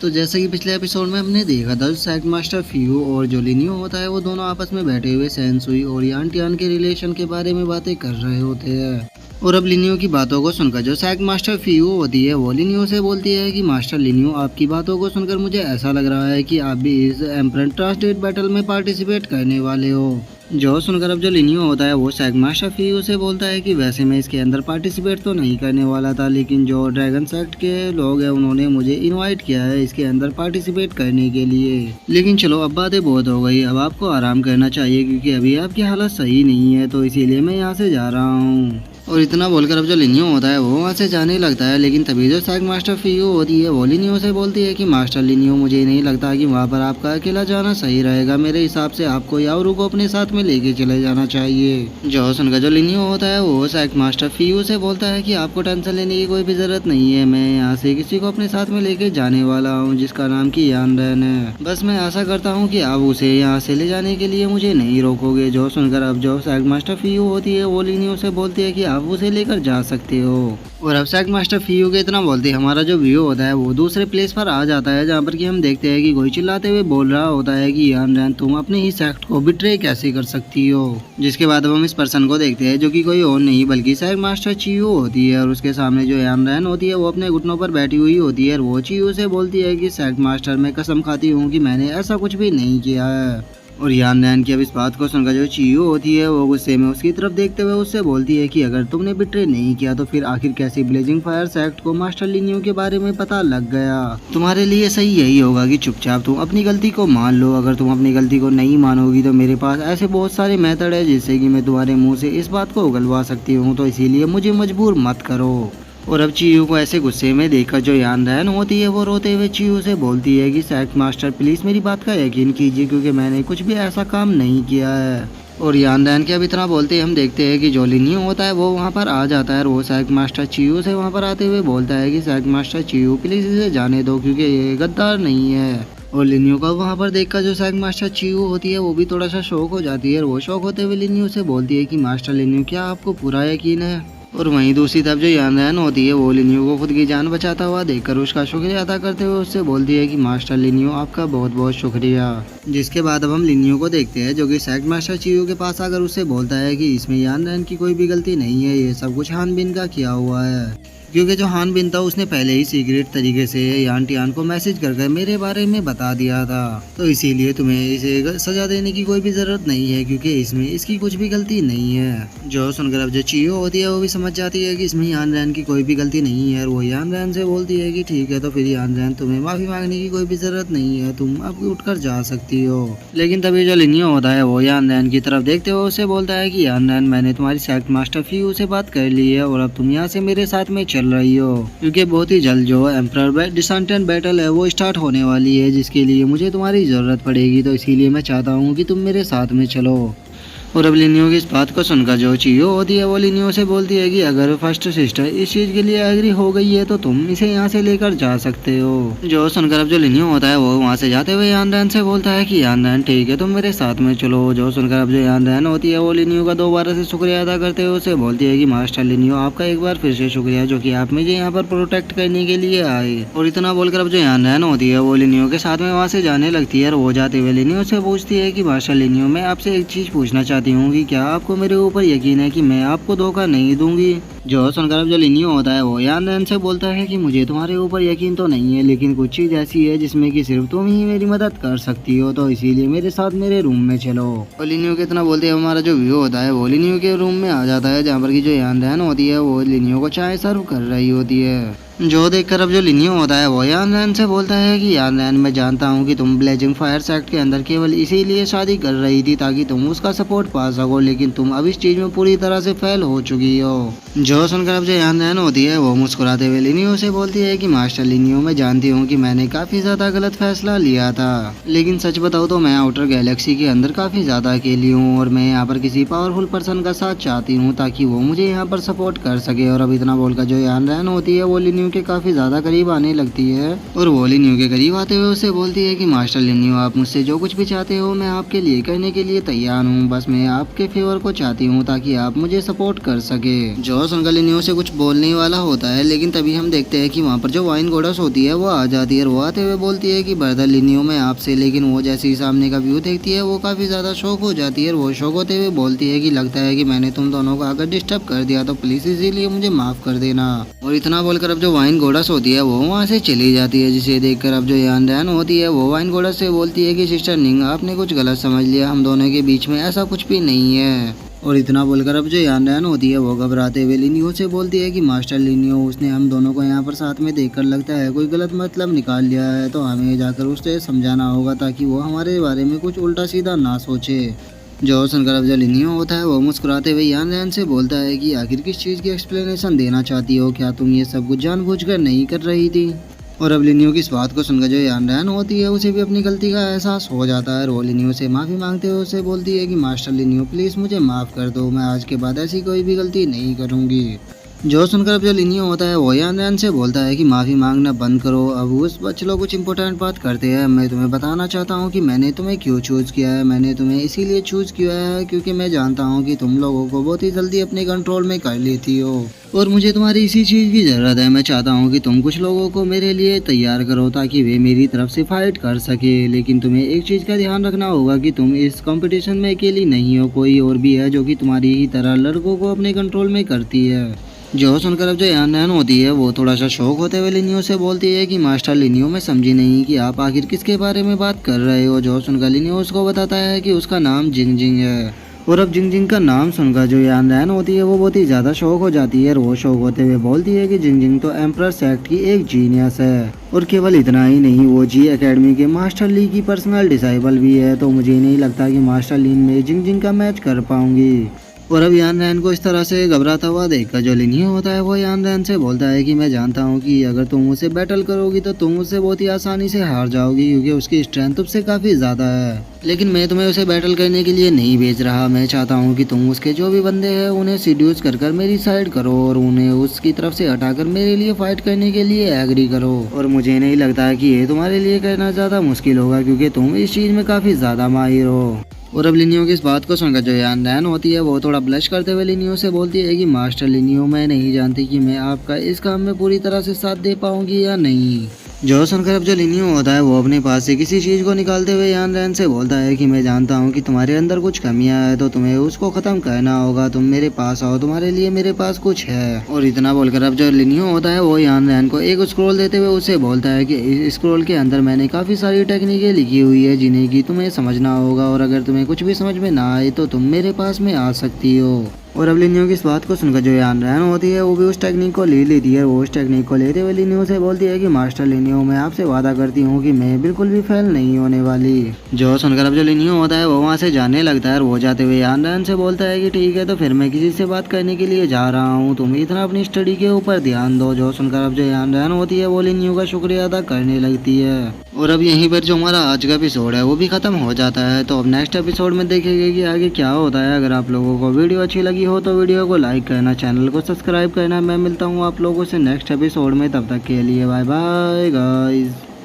तो जैसे कि पिछले एपिसोड में हमने देखा था, सैक मास्टर फियू और जो लिनियो होता है वो दोनों आपस में बैठे हुए सेंसुई और यान टियान के रिलेशन के बारे में बातें कर रहे होते हैं। और अब लिनियो की बातों को सुनकर जो सैक मास्टर फियू होती है वो लिनियो से बोलती है कि मास्टर लिनियो, आपकी बातों को सुनकर मुझे ऐसा लग रहा है कि आप भी इस एम्परर ट्रांसडेट बैटल में पार्टिसिपेट करने वाले हो। जो सुनकर अब जो लिनियो होता है वो सैक मास्टर फियू से बोलता है कि वैसे मैं इसके अंदर पार्टिसिपेट तो नहीं करने वाला था, लेकिन जो ड्रैगन सेक्ट के लोग हैं उन्होंने मुझे इनवाइट किया है इसके अंदर पार्टिसिपेट करने के लिए। लेकिन चलो अब बातें बहुत हो गई, अब आपको आराम करना चाहिए क्योंकि अभी आपकी हालत सही नहीं है, तो इसीलिए मैं यहाँ से जा रहा हूँ। और इतना बोलकर अब जो लिनियो होता है वो वहाँ से जाने लगता है, लेकिन तभी जो सैक मास्टर फियू होती है वो लिनियो से बोलती है कि मास्टर लिनियो, मुझे नहीं लगता कि वहाँ पर आपका अकेला जाना सही रहेगा। मेरे हिसाब से आपको यारू को अपने साथ में लेके चले जाना चाहिए। जो सुनकर जो लिनियो होता है वो सैक मास्टर फियू से बोलता है कि आपको टेंशन लेने की कोई भी जरूरत नहीं है, मैं यहाँ से किसी को अपने साथ में लेके जाने वाला हूँ जिसका नाम की यान रैन है। बस मैं आशा करता हूँ कि आप उसे यहाँ से ले जाने के लिए मुझे नहीं रोकोगे। जो सुनकर अब जो सैक मास्टर फियू होती है वो लिनियो से बोलती है कि आप उसे लेकर जा सकते हो। और अब सैक मास्टर फियू के इतना बोलते हमारा जो व्यू होता है वो दूसरे प्लेस पर आ जाता है, जहाँ पर कि हम देखते हैं कि कोई चिल्लाते हुए बोल रहा होता है कि यान रैन, तुम अपने ही सेक्ट को बिट्रे कैसे कर सकती हो। जिसके बाद अब हम इस पर्सन को देखते हैं जो कि कोई और नहीं बल्कि सैक मास्टर चियू होती है, और उसके सामने जो यान रैन होती है वो अपने घुटनों पर बैठी हुई होती है। और वो चियू से बोलती है कि सैक मास्टर, मैं कसम खाती हूँ कि मैंने ऐसा कुछ भी नहीं किया है। और यान रैन की अब इस बात को सुनकर जो चियू होती है वो गुस्से में उसकी तरफ देखते हुए उससे बोलती है कि अगर तुमने बिट्रे नहीं किया तो फिर आखिर कैसे ब्लेजिंग फायर सेक्ट को मास्टर लिनियो के बारे में पता लग गया। तुम्हारे लिए सही यही होगा कि चुपचाप तुम अपनी गलती को मान लो। अगर तुम अपनी गलती को नहीं मानोगी तो मेरे पास ऐसे बहुत सारे मेथड है जिससे कि मैं तुम्हारे मुंह से इस बात को उगलवा सकती हूँ, तो इसीलिए मुझे मजबूर मत करो। और अब चियू को ऐसे गुस्से में देखकर जो यान रैन होती है वो रोते हुए चियू से बोलती है कि सैक मास्टर प्लीज मेरी बात का यकीन कीजिए क्योंकि मैंने कुछ भी ऐसा काम नहीं किया है। और यान रैन के अब इतना बोलते हम देखते हैं कि जो लिनियो होता है वो वहाँ पर आ जाता है, और वो सैक मास्टर चियू से वहाँ पर आते हुए बोलता है कि सैक मास्टर चियू प्लीज इसे जाने दो क्योंकि ये गद्दार नहीं है। और लिनियो का वहाँ पर देखकर जो सैक मास्टर चियू होती है वो भी थोड़ा सा शौक हो जाती है, और वो शौक होते हुए लिनियो से बोलती है कि मास्टर लिनियो, क्या आपको पूरा यकीन है। और वहीं दूसरी तरफ जो यान रैन होती है वो लिनियो को खुद की जान बचाता हुआ देखकर उसका शुक्रिया अदा करते हुए उससे बोलती है कि मास्टर लिनियो, आपका बहुत बहुत शुक्रिया। जिसके बाद अब हम लिनियो को देखते हैं जो कि सैक मास्टर चियू के पास आकर उससे बोलता है कि इसमें यान रैन की कोई भी गलती नहीं है, ये सब कुछ हान बिन का किया हुआ है। क्योंकि जो हान बिन था उसने पहले ही सीक्रेट तरीके से यान टियान को मैसेज कर मेरे बारे में बता दिया था, तो इसीलिए तुम्हें इसे सजा देने की कोई भी जरूरत नहीं है क्योंकि इसमें इसकी कुछ भी गलती नहीं है। जो सुनकर अब जो चियो होती है वो भी समझ जाती है कि इसमें यान रैन की कोई भी गलती नहीं है, और वो यान रैन से बोलती है कि ठीक है, तो फिर यान रैन तुम्हें माफी मांगने की कोई भी जरूरत नहीं है, तुम अब उठकर जा सकती हो। लेकिन तभी जो लिनियो होता है वो यान रैन की तरफ देखते हुए उसे बोलता है कि यान रैन, मैंने तुम्हारी सैक्ट मास्टर फियू से बात कर ली है और अब तुम यहाँ से मेरे साथ में चल रही हो क्योंकि बहुत ही जल्द जो एम्परर डिसंटेंट बैटल है वो स्टार्ट होने वाली है जिसके लिए मुझे तुम्हारी जरूरत पड़ेगी, तो इसीलिए मैं चाहता हूँ कि तुम मेरे साथ में चलो। और अब लिनियो की इस बात को सुनकर जो चियो होती है वो लिनियो से बोलती है कि अगर फर्स्ट सिस्टर इस चीज के लिए एग्री हो गई है तो तुम इसे यहाँ से लेकर जा सकते हो। जो सुनकर अब जो लिनियो होता है वो वहाँ से जाते हुए यान रैन से बोलता है कि यान रैन ठीक है, तुम मेरे साथ में चलो। जो सुनकर अब जो यान रैन होती है वो लिनियो का दोबारा से शुक्रिया अदा करते हुए उसे बोलती है कि मास्टर लिनियो, आपका एक बार फिर से शुक्रिया जो कि आप मुझे यहाँ पर प्रोटेक्ट करने के लिए आए। और इतना बोलकर अब जो यान रैन होती है वो लिनियो के साथ में वहाँ से जाने लगती है, और वो जाते हुए लिनियो से पूछती है कि मास्टर लिनियो, मैं आपसे एक चीज पूछना चाहती हूँ कि क्या आपको मेरे ऊपर यकीन है कि मैं आपको धोखा नहीं दूंगी। जो सुनकर अब जो लिनियो होता है वो यान रैन से बोलता है कि मुझे तुम्हारे ऊपर यकीन तो नहीं है, लेकिन कुछ चीज ऐसी है जिसमें कि सिर्फ तुम ही मेरी मदद कर सकती हो, तो इसीलिए मेरे साथ मेरे रूम में चलो। और लिनियो के इतना बोलते हैं हमारा जो व्यू होता है वो लिनियो के रूम में आ जाता है, जहाँ पर की जो यान रैन होती है वो लिनियो को चाय सर्व कर रही होती है। जो देखकर अब जो लिनियो होता है वो यान रैन से बोलता है कि यान रैन, मैं जानता हूँ कि तुम ब्लेजिंग फायर सेक्ट के अंदर केवल इसीलिए शादी कर रही थी ताकि तुम उसका सपोर्ट पा सको, लेकिन तुम अब इस चीज में पूरी तरह से फेल हो चुकी हो। जो सुनकर अब जो यान रैन होती है वो मुस्कुराते हुए लिनियो से बोलती है कि मास्टर लिनियो, मैं जानती हूँ कि मैंने काफी ज्यादा गलत फैसला लिया था, लेकिन सच बताओ तो मैं आउटर गैलेक्सी के अंदर काफी ज्यादा अकेली हूँ और मैं यहाँ पर किसी पावरफुल पर्सन का साथ चाहती हूँ ताकि वो मुझे यहाँ पर सपोर्ट कर सके। और अब इतना बोलकर जो यान रैन होती है वो लिनियो के काफी ज्यादा करीब आने लगती है, और वो लिनियो के करीब आते हुए उससे बोलती है कि मास्टर लिनियो, आप मुझसे जो कुछ भी चाहते हो मैं आपके लिए करने के लिए तैयार हूँ, बस मैं आपके फेवर को चाहती हूँ ताकि आप मुझे सपोर्ट कर सके। जो जो सुनकर लिनियो से कुछ बोलने वाला होता है, लेकिन तभी हम देखते हैं कि वहाँ पर जो वाइन गोडस होती है वो आ जाती है और वो आते हुए बोलती है कि ब्रदर लिनियो मैं आपसे, लेकिन वो जैसे ही सामने का व्यू देखती है वो काफ़ी ज़्यादा शौक हो जाती है और वो शौक होते हुए बोलती है कि लगता है कि मैंने तुम दोनों को अगर डिस्टर्ब कर दिया तो प्लीज़ इसीलिए मुझे माफ़ कर देना। और इतना बोलकर अब जो वाइन गोडस होती है वो वहाँ से चली जाती है, जिसे देखकर अब जो यान रैन होती है वो वाइन गोडस से बोलती है कि सिस्टर निंग आपने कुछ गलत समझ लिया, हम दोनों के बीच में ऐसा कुछ भी नहीं है। और इतना बोलकर अब जो यान रैन होती है वो घबराते हुए लिनियो से बोलती है कि मास्टर लिनियो उसने हम दोनों को यहाँ पर साथ में देखकर लगता है कोई गलत मतलब निकाल लिया है, तो हमें जाकर उसे समझाना होगा ताकि वो हमारे बारे में कुछ उल्टा सीधा ना सोचे। जो सुनकर अब जो लिनियो होता है वो मुस्कुराते हुए यान रैन से बोलता है कि आखिर किस चीज़ की एक्सप्लेनेशन देना चाहती हो, क्या तुम ये सब कुछ जानबूझकर नहीं कर रही थी। और अब लिनियो की इस बात को सुनकर जो यान रैन होती है उसे भी अपनी गलती का एहसास हो जाता है। वो लिनियो से माफ़ी मांगते हुए उसे बोलती है कि मास्टर लिनियो प्लीज़ मुझे माफ़ कर दो, मैं आज के बाद ऐसी कोई भी गलती नहीं करूँगी। जो सुनकर अब जो लिनियो होता है वो यान रैन से बोलता है कि माफ़ी मांगना बंद करो, अब उस चलो कुछ इंपॉर्टेंट बात करते हैं। मैं तुम्हें बताना चाहता हूँ कि मैंने तुम्हें क्यों चूज़ किया है। मैंने तुम्हें इसीलिए चूज़ किया है क्योंकि मैं जानता हूँ कि तुम लोगों को बहुत ही जल्दी अपने कंट्रोल में कर लेती हो और मुझे तुम्हारी इसी चीज़ की ज़रूरत है। मैं चाहता हूँ कि तुम कुछ लोगों को मेरे लिए तैयार करो ताकि वे मेरी तरफ से फाइट कर सके, लेकिन तुम्हें एक चीज़ का ध्यान रखना होगा कि तुम इस कंपटीशन में अकेली नहीं हो, कोई और भी है जो कि तुम्हारी ही तरह लड़कों को अपने कंट्रोल में करती है। जो सुनकर अब जो यान रैन होती है वो थोड़ा सा शौक होते हुए लिनियो से बोलती है कि मास्टर लिनियो मैं समझी नहीं कि आप आखिर किसके बारे में बात कर रहे हो। जो सुनकर लिनियो उसको बताता है कि उसका नाम जिंग जिंग है। और अब जिंग जिंग का नाम सुनकर जो यान रैन होती है वो बहुत ही ज़्यादा शौक हो जाती है और वो शौक होते हुए बोलती है कि जिंग जिंग तो एम्परर सेक्ट की एक जीनियस है और केवल इतना ही नहीं वो जी एकेडमी के मास्टर ली की पर्सनल डिसाइबल भी है, तो मुझे नहीं लगता कि मास्टर लीन में जिंग जिंग का मैच कर पाऊंगी। और अब यान रैन को इस तरह से घबराता हुआ देखकर जो लिनियो होता है वो यान रैन से बोलता है कि मैं जानता हूँ कि अगर तुम मुझसे बैटल करोगी तो तुम मुझसे बहुत ही आसानी से हार जाओगी क्योंकि उसकी स्ट्रेंथ तुमसे काफ़ी ज़्यादा है, लेकिन मैं तुम्हें उसे बैटल करने के लिए नहीं भेज रहा। मैं चाहता हूँ कि तुम उसके जो भी बंदे हैं उन्हें सीड्यूस कर मेरी साइड करो और उन्हें उसकी तरफ से हटाकर मेरे लिए फाइट करने के लिए एग्री करो। और मुझे नहीं लगता है कि ये तुम्हारे लिए करना ज़्यादा मुश्किल होगा क्योंकि तुम इस चीज़ में काफ़ी ज़्यादा माहिर हो। और अब लिनियो की इस बात को सुनकर जो यान रैन होती है वो थोड़ा ब्लश करते हुए लिनियो से बोलती है कि मास्टर लिनियो मैं नहीं जानती कि मैं आपका इस काम में पूरी तरह से साथ दे पाऊंगी या नहीं। जो सुनकर अब जो लिनियो होता है वो अपने पास से किसी चीज़ को निकालते हुए यान रैन से बोलता है कि मैं जानता हूँ कि तुम्हारे अंदर कुछ कमियां है तो तुम्हें उसको ख़त्म करना होगा, तुम मेरे पास आओ, तुम्हारे लिए मेरे पास कुछ है। और इतना बोलकर अब जो लिनियो होता है वो यान रैन को एक स्क्रॉल देते हुए उसे बोलता है कि इस स्क्रॉल के अंदर मैंने काफ़ी सारी टेक्निकें लिखी हुई है जिन्हें कि तुम्हें समझना होगा और अगर तुम्हें कुछ भी समझ में ना आए तो तुम मेरे पास में आ सकती हो। और अब लिनियो की इस बात को सुनकर जो यान रैन होती है वो भी उस टेक्निक को ले लेती है। वो उस टेक्निक को लेते हुए लिनियो से बोलती है कि मास्टर लिनियो मैं आपसे वादा करती हूँ कि मैं बिल्कुल भी फेल नहीं होने वाली। जो सुनकर अब जो लिनियो होता है वो वहाँ से जाने लगता है और वो जाते हुए यान रैन से बोलता है कि ठीक है तो फिर मैं किसी से बात करने के लिए जा रहा हूँ, तुम इतना अपनी स्टडी के ऊपर ध्यान दो। जो सुनकर अब जो यान रैन होती है वो लिनियो का शुक्रिया अदा करने लगती है। और अब यहीं पर जो हमारा आज का एपिसोड है वो भी खत्म हो जाता है, तो अब नेक्स्ट एपिसोड में देखेंगे कि आगे क्या होता है। अगर आप लोगों को वीडियो अच्छी लगी हो तो वीडियो को लाइक करना, चैनल को सब्सक्राइब करना। मैं मिलता हूँ आप लोगों से नेक्स्ट एपिसोड में, तब तक के लिए बाय बाय गाइस।